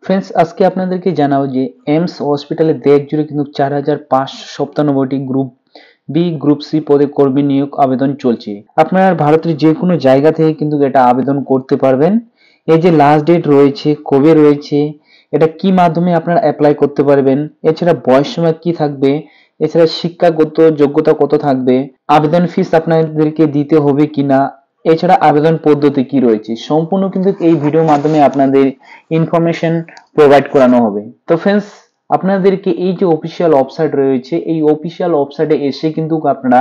Friends, আজকে আপনাদেরকে জানাবো যে এমস হসপিটালে দেশ জুড়ে কিন্তু 4,597টি গ্রুপ বি গ্রুপ সি পদে কর্মী নিয়োগ আবেদন চলছে। আপনারা ভারতের যে কোনো জায়গা থেকে কিন্তু এটা আবেদন করতে পারবেন। এই যে লাস্ট ডেট রয়েছে, কবে রয়েছে, এটা কি মাধ্যমে আপনারা অ্যাপ্লাই করতে পারবেন, এছাড়া বয়স সীমা কি থাকবে, এছাড়া শিক্ষাগত যোগ্যতা কত থাকবে, আবেদন ফিস আপনাদেরকে দিতে হবে কিনা, এছাড়া আবেদন পদ্ধতি কি রয়েছে, সম্পূর্ণ কিন্তু এই ভিডিওর মাধ্যমে আপনাদের ইনফরমেশন প্রোভাইড করানো হবে। তো ফ্রেন্ডস, আপনাদেরকে এই যে অফিসিয়াল ওয়েবসাইট রয়েছে, এই অফিসিয়াল ওয়েবসাইটে এসে কিন্তু আপনারা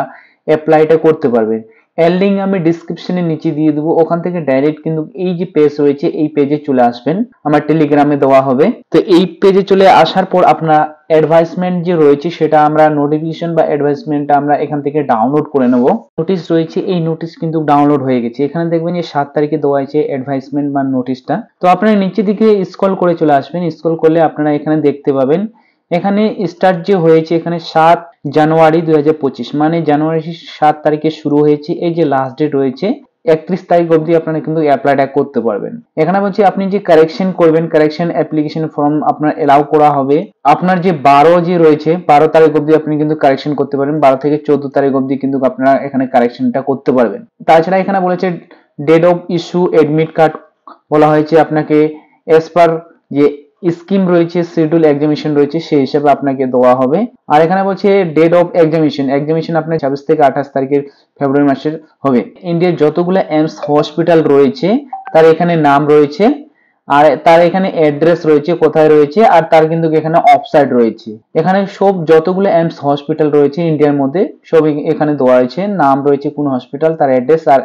অ্যাপ্লাইটা করতে পারবেন। এর লিঙ্ক আমি ডিসক্রিপশনে নিচে দিয়ে দেবো, ওখান থেকে ডাইরেক্ট কিন্তু এই যে পেজ রয়েছে এই পেজে চলে আসবেন, আমার টেলিগ্রামে দেওয়া হবে। তো এই পেজে চলে আসার পর আপনার অ্যাডভাইসমেন্ট যে রয়েছে সেটা আমরা নোটিফিকেশন বা অ্যাডভাইসমেন্টটা আমরা এখান থেকে ডাউনলোড করে নেব। নোটিশ রয়েছে, এই নোটিশ কিন্তু ডাউনলোড হয়ে গেছে। এখানে দেখবেন যে 7 তারিখে দেওয়া আছে অ্যাডভাইসমেন্ট বা নোটিশটা। তো আপনারা নিচের দিকে স্ক্রল করে চলে আসবেন। স্ক্রল করলে আপনারা এখানে দেখতে পাবেন, এখানে স্টার্ট যে হয়েছে এখানে 7 জানুয়ারি 2025, মানে জানুয়ারি 7 তারিখে শুরু হয়েছে। এই যে লাস্ট ডেট রয়েছে 31 তারিখ অবধি আপনারা কিন্তু অ্যাপ্লাইটা করতে পারবেন। এখানে বলছি আপনি যে কারেকশন করবেন, কারেকশন অ্যাপ্লিকেশন ফর্ম আপনার এলাও করা হবে। আপনার যে 12 যে রয়েছে 12 তারিখ অবধি আপনি কিন্তু কারেকশন করতে পারবেন। 12 থেকে 14 তারিখ অবধি কিন্তু আপনারা এখানে কারেকশনটা করতে পারবেন। তাছাড়া এখানে বলেছে date of issue admit card বলা হয়েছে আপনাকে এস পার যে স্কিম রয়েছে, শিডিউল এক্সামিনেশন রয়েছে, সেই হিসাবে আপনাকে দেওয়া হবে। আর এখানে বলছে ডেট অফ এক্সামিনেশন আপনার 26 থেকে 28 তারিখের ফেব্রুয়ারি মাসের হবে। ইন্ডিয়ার যতগুলো এমস হসপিটাল রয়েছে তার এখানে নাম রয়েছে, আর তার এখানে অ্যাড্রেস রয়েছে, কোথায় রয়েছে, আর তার কিন্তু এখানে ওয়েবসাইট রয়েছে। এখানে সব যতগুলো এমস হসপিটাল রয়েছে ইন্ডিয়ার মধ্যে সব এখানে দেওয়া হয়েছে, নাম রয়েছে, কোন হসপিটাল, তার অ্যাড্রেস আর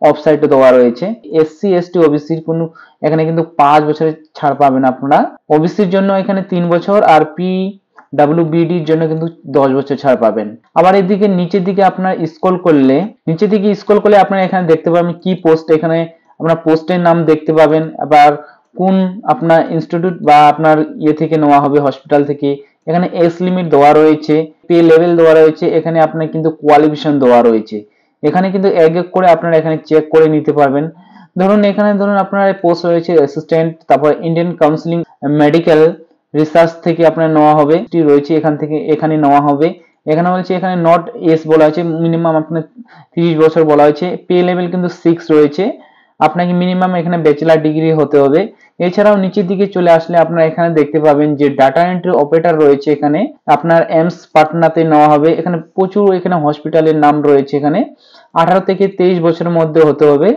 ওয়েবসাইটে দেওয়া রয়েছে। এসসি এসটি ওবিসির কোনো এখানে কিন্তু 5 বছরের ছাড় পাবেন আপনারা। ওবিসির জন্য এখানে 3 বছর, আর পিডব্লিউবিডির জন্য কিন্তু 10 বছর ছাড় পাবেন। আবার এদিকে নিচের দিকে আপনার স্ক্রল করলে আপনারা এখানে দেখতে পাবেন কি পোস্ট, এখানে আপনার পোস্টের নাম দেখতে পাবেন, আবার কোন আপনার ইনস্টিটিউট বা আপনার থেকে নেওয়া হবে, হসপিটাল থেকে। এখানে এজ লিমিট দেওয়া রয়েছে, পে লেভেল দেওয়া রয়েছে, এখানে আপনার কিন্তু কোয়ালিফিকেশন দেওয়া রয়েছে। এখানে কিন্তু এক এক করে আপনারা এখানে চেক করে নিতে পারবেন। ধরুন আপনার পোস্ট রয়েছে অ্যাসিস্ট্যান্ট, তারপর ইন্ডিয়ান কাউন্সিলিং মেডিকেল রিসার্চ থেকে আপনার নেওয়া হবে, রয়েছে এখান থেকে এখানে নেওয়া হবে। এখানে বলছে এখানে নট এস বলা আছে, মিনিমাম আপনার 30 বছর বলা হয়েছে। পে লেভেল কিন্তু 6 রয়েছে, আপনাকে মিনিমাম এখানে ব্যাচেলার ডিগ্রি হতে হবে। এছাড়াও নিচের দিকে চলে আসলে আপনারা এখানে দেখতে পাবেন যে ডাটা এন্ট্রি অপারেটর রয়েছে, এখানে আপনার এমস পাটনাতে নেওয়া হবে। এখানে প্রচুর এখানে হসপিটালের নাম রয়েছে। এখানে 18 থেকে 23 বছরের মধ্যে হতে হবে,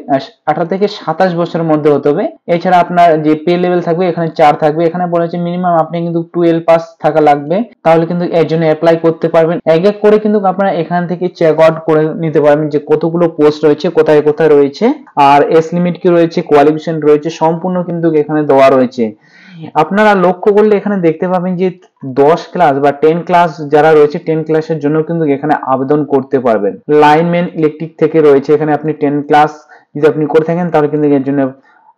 18 থেকে 27 বছরের মধ্যে হতে হবে। এছাড়া আপনার যে পে লেভেল থাকবে এখানে 4 থাকবে। এখানে বলেছে মিনিমাম আপনি কিন্তু 12 পাস থাকা লাগবে, তাহলে কিন্তু এর জন্য অ্যাপ্লাই করতে পারবেন। এক এক করে কিন্তু আপনারা এখান থেকে চেক আউট করে নিতে পারবেন যে কতগুলো পোস্ট রয়েছে, কোথায় কোথায় রয়েছে, আর এজ লিমিট কি রয়েছে, কোয়ালিফিকেশন রয়েছে, সম্পূর্ণ কিন্তু এখানে দেওয়া রয়েছে। আপনারা লক্ষ্য করলে এখানে দেখতে পাবেন যে 10 ক্লাস বা 10 ক্লাস যারা রয়েছে 10 ক্লাসের জন্য কিন্তু এখানে আবেদন করতে পারবেন। লাইনম্যান ইলেকট্রিক থেকে রয়েছে, এখানে আপনি 10 ক্লাস যদি আপনি করে থাকেন তাহলে কিন্তু এর জন্য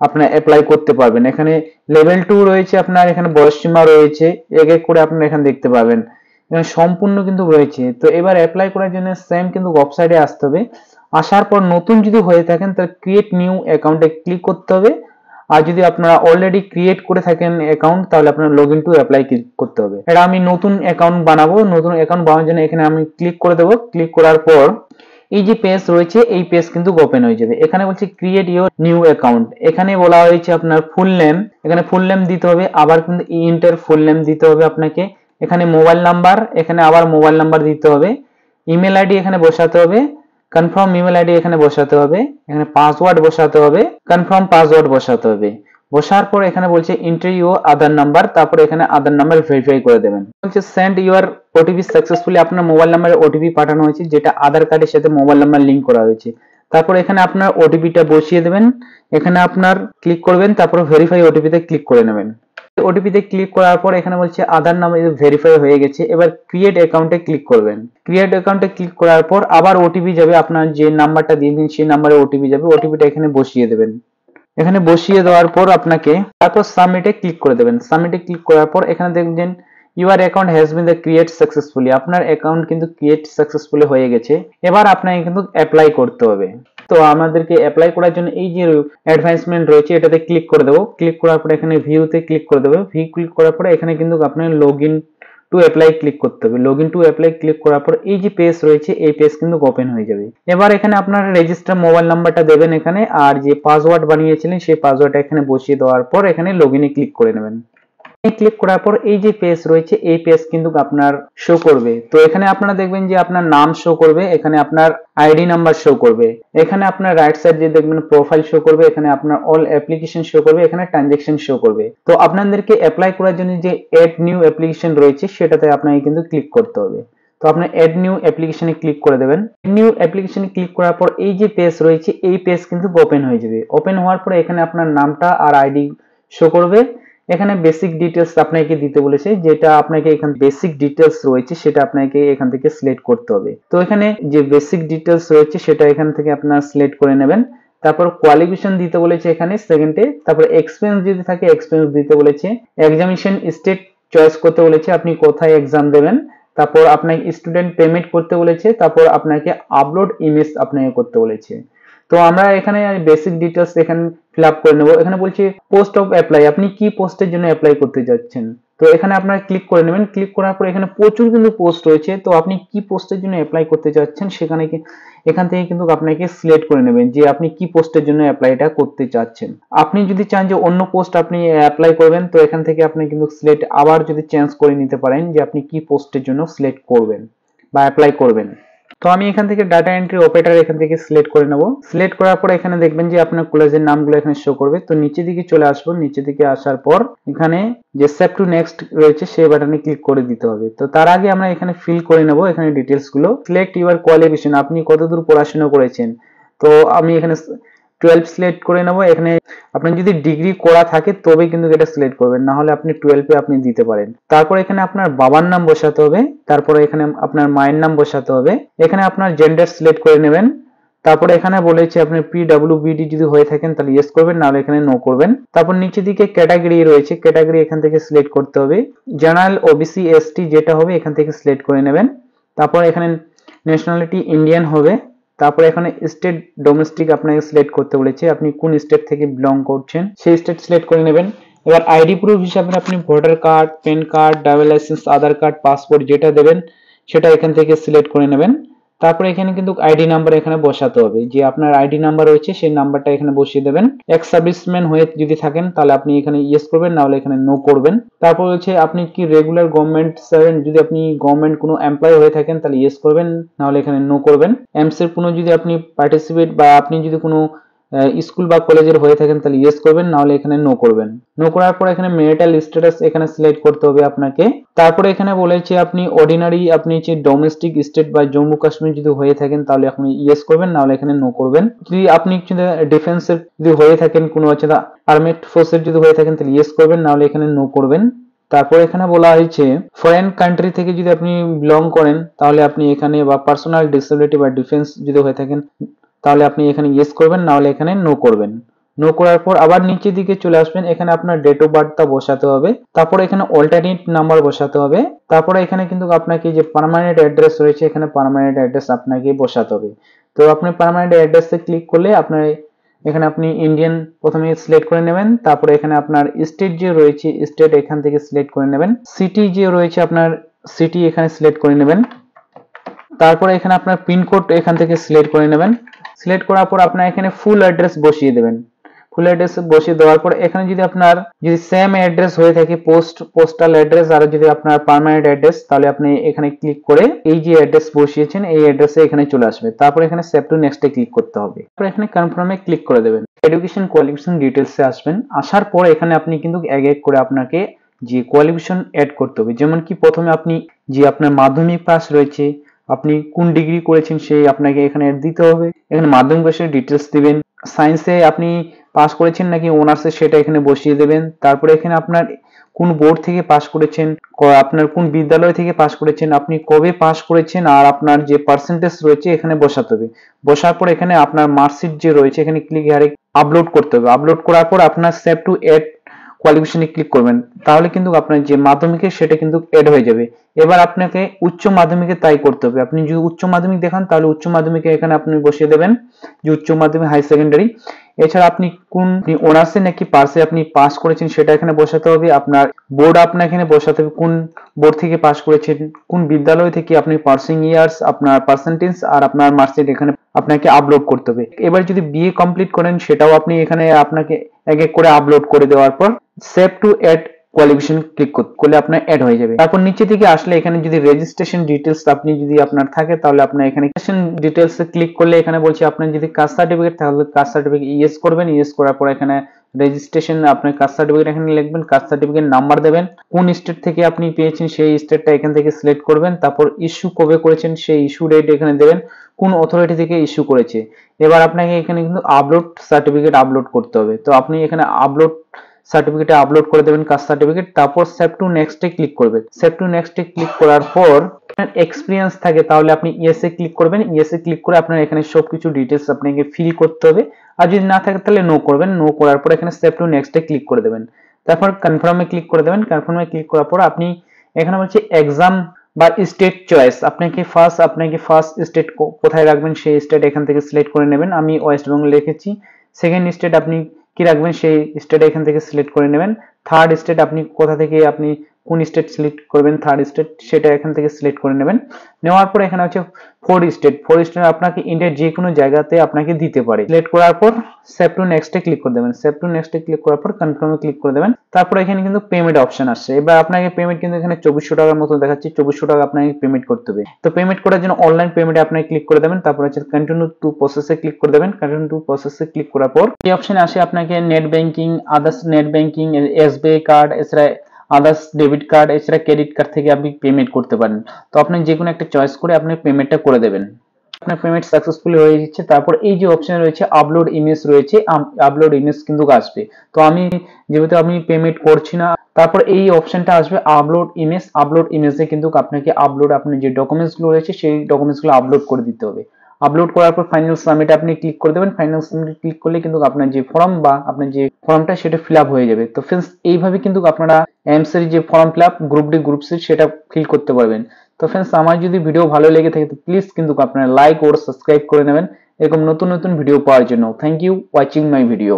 আপনারা অ্যাপ্লাই করতে পারবেন। এখানে লেভেল 2 রয়েছে, আপনার এখানে বয়স সীমা রয়েছে, এক এক করে আপনারা এখানে দেখতে পাবেন। এখানে সম্পূর্ণ কিন্তু রয়েছে। তো এবার অ্যাপ্লাই করার জন্য সেম কিন্তু ওয়েবসাইটে আসতে হবে। আসার পর নতুন যদি হয়ে থাকেন তাহলে ক্রিয়েট নিউ অ্যাকাউন্টে ক্লিক করতে হবে। আর যদি আপনারা অলরেডি ক্রিয়েট করে থাকেন অ্যাকাউন্ট তাহলে আপনারা লগইন টু অ্যাপ্লাই ক্লিক করতে হবে। এটা আমি নতুন অ্যাকাউন্ট বানাবো, নতুন অ্যাকাউন্ট বানানোর জন্য এখানে আমি ক্লিক করে দেবো। ক্লিক করার পর এই যে পেজ রয়েছে এই পেজ কিন্তু ওপেন হয়ে যাবে। এখানে বলছে ক্রিয়েট ইওর নিউ অ্যাকাউন্ট, এখানে বলা হয়েছে আপনার ফুল নেম, এখানে ফুল নেম দিতে হবে, আবার কিন্তু ইন্টার ফুল নেম দিতে হবে আপনাকে। এখানে মোবাইল নাম্বার, এখানে আবার মোবাইল নাম্বার দিতে হবে। ইমেল আইডি এখানে বসাতে হবে, কনফার্ম ইমেল আইডি এখানে বসাতে হবে। এখানে পাসওয়ার্ড বসাতে হবে, কনফার্ম পাসওয়ার্ড বসাতে হবে। বসার পর এখানে বলছে এন্টার ইউর আধার নাম্বার, তারপর এখানে আধার নাম্বার ভেরিফাই করে দেবেন। বলছে সেন্ড ইউর ওটিপি সাকসেসফুলি, আপনার মোবাইল নাম্বারে ওটিপি পাঠানো হয়েছে যেটা আধার কার্ডের সাথে মোবাইল নাম্বার লিংক করা হয়েছে। তারপর এখানে আপনার ওটিপিটা বসিয়ে দেবেন, এখানে আপনার ক্লিক করবেন, তারপর ভেরিফাই ওটিপিতে ক্লিক করে নেবেন। ওটিপিতে ক্লিক করার পর এখানে বলছে আধার নাম্বার ভেরিফাই হয়ে গেছে। এবার ক্রিয়েট অ্যাকাউন্টে ক্লিক করবেন। ক্রিয়েট অ্যাকাউন্টে ক্লিক করার পর আবার ওটিপি যাবে, আপনার যে নাম্বারটা দিয়েছেন সেই নাম্বারে ওটিপি যাবে, ওটিপিটা এখানে বসিয়ে দেবেন। এখানে বসিয়ে দেওয়ার পর আপনাকে তারপর সাবমিটে ক্লিক করে দেবেন। সাবমিটে ক্লিক করার পর এখানে দেখবেন your account has been create successfully, আপনার অ্যাকাউন্ট কিন্তু ক্রিয়েট সাকসেসফুলি হয়ে গেছে। এবার আপনাকে কিন্তু অ্যাপ্লাই করতে হবে। তো আমাদেরকে অ্যাপ্লাই করার জন্য এই যে অ্যাডভান্সমেন্ট রয়েছে এটাতে ক্লিক করে দেবো। ক্লিক করার পরে এখানে ভিউতে ক্লিক করে দেবো। ভিউ ক্লিক করার পরে এখানে কিন্তু আপনার log in to apply click করতে হবে। Log in to apply click করার পর এই যে পেজ রয়েছে এই পেজ কিন্তু ওপেন হয়ে যাবে। এবার এখানে আপনার রেজিস্টার মোবাইল নাম্বারটা দেবেন এখানে, আর যে পাসওয়ার্ড বানিয়েছিলেন সেই পাসওয়ার্ডটা এখানে বসিয়ে দেওয়ার পর এখানে লগ ইনে ক্লিক করে নেবেন। ক্লিক করার পর এই যে পেজ রয়েছে এই পেজ কিন্তু আপনার শো করবে। তো এখানে আপনারা দেখবেন যে আপনার নাম শো করবে, এখানে আপনার আইডি নাম্বার শো করবে, এখানে আপনার রাইট সাইড যে দেখবেন প্রোফাইল শো করবে, এখানে আপনার অল অ্যাপ্লিকেশন শো করবে, এখানে ট্রানজেকশন শো করবে। তো আপনাদেরকে অ্যাপ্লাই করার জন্য যে এড নিউ অ্যাপ্লিকেশন রয়েছে সেটাতে আপনাকে কিন্তু ক্লিক করতে হবে। তো আপনার এড নিউ অ্যাপ্লিকেশনে ক্লিক করে দেবেন। নিউ অ্যাপ্লিকেশনে ক্লিক করার পর এই যে পেজ রয়েছে এই পেজ কিন্তু ওপেন হয়ে যাবে। ওপেন হওয়ার পরে এখানে আপনার নামটা আর আইডি শো করবে। এখানে বেসিক ডিটেলস আপনাকে দিতে বলেছে, যেটা আপনাকে এখানে বেসিক ডিটেলস রয়েছে সেটা আপনাকে এখান থেকে সিলেক্ট করতে হবে। তো এখানে যে বেসিক ডিটেলস রয়েছে সেটা এখান থেকে আপনারা সিলেক্ট করে নেবেন। তারপর কোয়ালিফিকেশন দিতে বলেছে এখানে সেকেন্ডে। তারপর এক্সপেরিয়েন্স যদি থাকে এক্সপেরিয়েন্স দিতে বলেছে। এক্সামিনেশন স্টেট চয়েস করতে বলেছে, আপনি কোথায় এক্সাম দেবেন। তারপর আপনাকে স্টুডেন্ট পেমেন্ট করতে বলেছে। তারপর আপনাকে আপলোড ইমেজ আপনাকে করতে বলেছে। তো আমরা এখানে বেসিক ডিটেলস এখানে ফিল আপ করে নেব। এখানে বলছে পোস্ট অফ অ্যাপ্লাই, আপনি কি পোস্টের জন্য অ্যাপ্লাই করতে যাচ্ছেন। তো এখানে আপনারা ক্লিক করে নেবেন। ক্লিক করার পর এখানে প্রচুর কিন্তু পোস্ট রয়েছে। তো আপনি কি পোস্টের জন্য অ্যাপ্লাই করতে যাচ্ছেন সেখানে এখান থেকে কিন্তু আপনাকে সিলেক্ট করে নেবেন যে আপনি কি পোস্টের জন্য অ্যাপ্লাইটা করতে চাচ্ছেন। আপনি যদি চান যে অন্য পোস্ট আপনি অ্যাপ্লাই করবেন তো এখান থেকে আপনি কিন্তু সিলেক্ট আবার যদি চেঞ্জ করে নিতে পারেন যে আপনি কি পোস্টের জন্য সিলেক্ট করবেন বা অ্যাপ্লাই করবেন। তো আমি এখান থেকে ডাটা এন্ট্রি অপারেটর এখান থেকে সিলেক্ট করে নেব। সিলেক্ট করার পর এখানে দেখবেন যে আপনার কলেজের নামগুলো এখানে শো করবে। তো নিচের দিকে চলে আসবো। নিচের দিকে আসার পর এখানে যে সেভ টু নেক্সট রয়েছে সেই বাটনে ক্লিক করে দিতে হবে। তো তার আগে আমরা এখানে ফিল করে নেব এখানে ডিটেলস গুলো। সিলেক্ট ইউর কোয়ালিফিকেশন, আপনি কতদূর পড়াশোনা করেছেন। তো আমি এখানে 12 সিলেক্ট করে নেব। এখানে আপনার যদি ডিগ্রি করা থাকে তবে কিন্তু এটা সিলেক্ট করবেন, না হলে আপনি 12 আপনি দিতে পারেন। তারপর এখানে আপনার বাবার নাম বসাতে হবে। তারপরে এখানে আপনার মায়ের নাম বসাতে হবে। এখানে আপনার জেন্ডার সিলেক্ট করে নেবেন। তারপরে এখানে বলেছে আপনি পিডব্লিউবিডি যদি হয়ে থাকেন তাহলে ইয়েস করবেন, নাহলে এখানে নো করবেন। তারপর নিচের দিকে ক্যাটাগরি রয়েছে, ক্যাটাগরি এখান থেকে সিলেক্ট করতে হবে। জেনারেল, ওবিসি, এসটি যেটা হবে এখান থেকে সিলেক্ট করে নেবেন। তারপর এখানে ন্যাশনালিটি ইন্ডিয়ান হবে। তারপরে এখানে স্টেট ডোমেস্টিক আপনাকে সিলেক্ট করতে বলেছে, আপনি কোন স্টেট থেকে বিলং করছেন সেই স্টেট সিলেক্ট করে নেবেন। এবার আইডি প্রুফ হিসাবে আপনি voter card, PAN card, driving licence, Aadhaar card, passport যেটা দেবেন সেটা এখান থেকে সিলেক্ট করে নেবেন। তারপরে এখানে কিন্তু আইডি নাম্বার এখানে বসাতে হবে, যে আপনার আইডি নাম্বার রয়েছে সেই নাম্বারটা এখানে বসিয়ে দেবেন। এক্স সার্ভিসম্যান হয়ে যদি থাকেন তাহলে আপনি এখানে ইয়েস করবেন, না হলে এখানে নো করবেন। তারপর হচ্ছে আপনি কি রেগুলার গভর্নমেন্ট সার্ভেন্ট, যদি আপনি গভর্নমেন্ট কোনো এমপ্লয় হয়ে থাকেন তাহলে ইয়েস করবেন, না হলে এখানে নো করবেন। এমস এর কোনো যদি আপনি পার্টিসিপেট বা আপনি যদি কোনো স্কুল বা কলেজের হয়ে থাকেন তাহলে ইয়েস করবেন, না হলে এখানে নো করবেন। নো করার পর এখানে মেরিটাল স্ট্যাটাস এখানে সিলেক্ট করতে হবে আপনাকে। তারপরে এখানে বলেছে আপনি অর্ডিনারি, আপনি যে ডোমেস্টিক স্টেট বা জম্মু কাশ্মীর যদি হয়ে থাকেন তাহলে আপনি ইয়েস করবেন, না হলে এখানে নো করবেন। যদি আপনি ডিফেন্সের যদি হয়ে থাকেন, কোনো হচ্ছে আর্মিড ফোর্সের যদি হয়ে থাকেন তাহলে ইয়েস করবেন, না হলে এখানে নো করবেন। তারপর এখানে বলা হয়েছে ফরেন কান্ট্রি থেকে যদি আপনি বিলং করেন তাহলে আপনি এখানে, বা পার্সোনাল ডিসেবিলিটি বা ডিফেন্স যদি হয়ে থাকেন তাহলে আপনি এখানে ইয়েস করবেন, না হলে এখানে নো করবেন। নো করার পর আবার নিচের দিকে চলে আসবেন। এখানে আপনার ডেট অফ বার্থটা বসাতে হবে। তারপর এখানে অল্টারনেট নাম্বার বসাতে হবে। তারপরে এখানে কিন্তু আপনাকে যে পার্মানেন্ট অ্যাড্রেস রয়েছে এখানে পার্মানেন্ট অ্যাড্রেস আপনাকে বসাতে হবে। তো আপনি পার্মানেন্ট অ্যাড্রেসে ক্লিক করলে আপনার এখানে আপনি ইন্ডিয়ান প্রথমে সিলেক্ট করে নেবেন। তারপরে এখানে আপনার স্টেট যে রয়েছে স্টেট এখান থেকে সিলেক্ট করে নেবেন। সিটি যে রয়েছে আপনার সিটি এখানে সিলেক্ট করে নেবেন। তারপরে এখানে আপনার পিনকোড এখান থেকে সিলেক্ট করে নেবেন। সিলেক্ট করার পর আপনার এখানে ফুল অ্যাড্রেস বসিয়ে দেবেন। ফুল অ্যাড্রেস বসিয়ে দেওয়ার পর এখানে যদি আপনার যদি সেম অ্যাড্রেস হয়ে থাকে পোস্টাল অ্যাড্রেস আর যদি আপনার পার্মানেন্ট অ্যাড্রেস, তাহলে আপনি এখানে ক্লিক করে এই যে অ্যাড্রেস বসিয়েছেন এই অ্যাড্রেসে এখানে চলে আসবে। তারপর এখানে সেভ টু নেক্সটে ক্লিক করতে হবে। তারপর এখানে কনফার্মে ক্লিক করে দেবেন। এডুকেশন কোয়ালিফিকেশন ডিটেলসে আসবেন। আসার পর এখানে আপনি কিন্তু এক এক করে আপনাকে যে কোয়ালিফিকেশন অ্যাড করতে হবে। যেমন কি প্রথমে আপনি যে আপনার মাধ্যমিক পাস রয়েছে, আপনি কোন ডিগ্রি করেছেন সেই আপনাকে এখানে দিতে হবে। এখানে মাধ্যমিক পাশের ডিটেলস দিবেন। সায়েন্সে আপনি পাস করেছেন নাকি অনার্সে সেটা এখানে বসিয়ে দেবেন। তারপরে এখানে আপনার কোন বোর্ড থেকে পাস করেছেন, আপনার কোন বিদ্যালয় থেকে পাস করেছেন, আপনি কবে পাস করেছেন, আর আপনার যে পার্সেন্টেজ রয়েছে এখানে বসাতে হবে। বসার পর এখানে আপনার মার্কশিট যে রয়েছে এখানে ক্লিক আপলোড করতে হবে। আপলোড করার পর আপনার সেভ টু অ্যাড কোয়ালিফিকেশনে ক্লিক করবেন, তাহলে কিন্তু আপনার যে মাধ্যমিকের সেটা কিন্তু এড হয়ে যাবে। এবার আপনাকে উচ্চ মাধ্যমিকে তাই করতে হবে। আপনি যদি উচ্চ মাধ্যমিক দেখান তাহলে উচ্চ মাধ্যমিকে এখানে আপনি বসিয়ে দেবেন যে উচ্চ মাধ্যমিক হাই সেকেন্ডারি। এছাড়া আপনি কোন অনার্সে নাকি পাসে আপনি পাস করেছেন সেটা এখানে বসাতে হবে। আপনার বোর্ড আপনার এখানে বসাতে হবে, কোন বোর্ড থেকে পাস করেছেন, কোন বিদ্যালয় থেকে আপনি পাসিং ইয়ার্স, আপনার পার্সেন্টেজ আর আপনার মার্কশিট এখানে আপনাকে আপলোড করতে হবে। এবার যদি বিএ কমপ্লিট করেন সেটাও আপনি এখানে আপনাকে এক এক করে আপলোড করে দেওয়ার পর save to add qualification click করলে আপনার অ্যাড হয়ে যাবে। তারপর নিচে দিকে আসলে এখানে যদি রেজিস্ট্রেশন ডিটেলস আপনি যদি আপনার থাকে তাহলে আপনার এখানে ডিটেলস এ ক্লিক করলে এখানে বলছে আপনার যদি কাস্ট সার্টিফিকেট তাহলে কাস্ট সার্টিফিকেট ইয়েস করবেন। ইয়েস করার পর এখানে রেজিস্ট্রেশন আপনার কাস্ট সার্টিফিকেট এখানে লিখবেন, কাস্ট সার্টিফিকেট নাম্বার দেবেন, কোন স্টেট থেকে আপনি পেয়েছেন সেই স্টেটটা এখান থেকে সিলেক্ট করবেন। তারপর ইস্যু কবে করেছেন সেই ইস্যু ডেট এখানে দেবেন, কোন অথরিটি থেকে ইস্যু করেছে। এবার আপনাকে এখানে কিন্তু আপলোড সার্টিফিকেট আপলোড করতে হবে। তো আপনি এখানে আপলোড সার্টিফিকেটে আপলোড করে দেবেন কাস্ট সার্টিফিকেট। তারপর সেভ টু নেক্সট এ ক্লিক করবেন। সেভ টু নেক্সট এ ক্লিক করার পর এক্সপিরিয়েন্স থাকে তাহলে আপনি ইয়েস এ ক্লিক করবেন। ইয়েস এ ক্লিক করে আপনার এখানে সবকিছু ডিটেলস আপনাকে ফিল করতে হবে। আর যদি না থাকে তাহলে নো করবেন। নো করার পর এখানে সেভ টু নেক্সট এ ক্লিক করে দেবেন। তারপর কনফার্মে ক্লিক করে দেবেন। কনফার্মে ক্লিক করার পর আপনি এখানে বলছে এক্সাম বা স্টেট চয়েস, আপনাকে ফার্স্ট স্টেট কোথায় রাখবেন সেই স্টেট এখান থেকে সিলেক্ট করে নেবেন। আমি ওয়েস্ট বেঙ্গল লিখেছি। সেকেন্ড স্টেট আপনি কি রাখবেন সেই স্টেট এখান থেকে সিলেক্ট করে নেবেন। থার্ড স্টেট আপনি কোথা থেকে আপনি কোন স্টেট সিলেক্ট করবেন থার্ড স্টেট সেটা এখান থেকে সিলেক্ট করে নেবেন। নেওয়ার পর এখানে হচ্ছে ফোর স্টেট আপনাকে ইন্ডিয়ার যে কোনো জায়গাতে আপনাকে দিতে পারে। সিলেক্ট করার পর সেভ টু নেক্সট এ ক্লিক করে দেবেন। সেভ টু নেক্সট এ ক্লিক করার পর কনফার্মে ক্লিক করে দেবেন। তারপর এখানে কিন্তু পেমেন্ট অপশন আসছে। এবার আপনাকে পেমেন্ট কিন্তু এখানে 2400 টাকার মতো দেখাচ্ছে। 2400 টাকা আপনাকে পেমেন্ট করতে হবে। তো পেমেন্ট করার জন্য অনলাইন পেমেন্টে আপনাকে ক্লিক করে দেবেন। তারপর হচ্ছে কন্টিনিউ টু প্রসেসে ক্লিক করে দেবেন। কন্টিনিউ টু প্রসেসে ক্লিক করার পর এই অপশনে আসে আপনাকে net banking, others net banking, SBI card, এছাড়া আদার্স ডেবিট কার্ড, এছাড়া ক্রেডিট কার্ড থেকে আপনি পেমেন্ট করতে পারেন। তো আপনি যে কোনো একটা চয়েস করে আপনি পেমেন্টটা করে দেবেন। আপনার পেমেন্ট সাকসেসফুলি হয়ে যাচ্ছে। তারপর এই যে অপশন রয়েছে আপলোড ইমেজ রয়েছে, আপলোড ইমেজ কিন্তু আসবে। তো আমি যেহেতু আমি পেমেন্ট করছি না, তারপর এই অপশনটা আসবে আপলোড ইমেজ। আপলোড ইমেজে কিন্তু আপনাকে আপলোড আপনি যে ডকুমেন্টস গুলো রয়েছে সেই ডকুমেন্টস গুলো আপলোড করে দিতে হবে। আপলোড করার পর ফাইনাল সাবমিট আপনি ক্লিক করে দেবেন। ফাইনাল সাবমিট ক্লিক করলে কিন্তু আপনার যে ফর্ম বা আপনার যে ফর্মটা সেটা ফিল আপ হয়ে যাবে। তো ফ্রেন্ডস এইভাবে কিন্তু আপনারা এমস এর যে form fill up group D group C সেটা ফিল করতে পারবেন। তো ফ্রেন্ডস আমার যদি ভিডিও ভালো লেগে থাকে তো প্লিজ কিন্তু আপনারা লাইক ও সাবস্ক্রাইব করে নেবেন এরকম নতুন নতুন ভিডিও পাওয়ার জন্য। Thank you watching my video.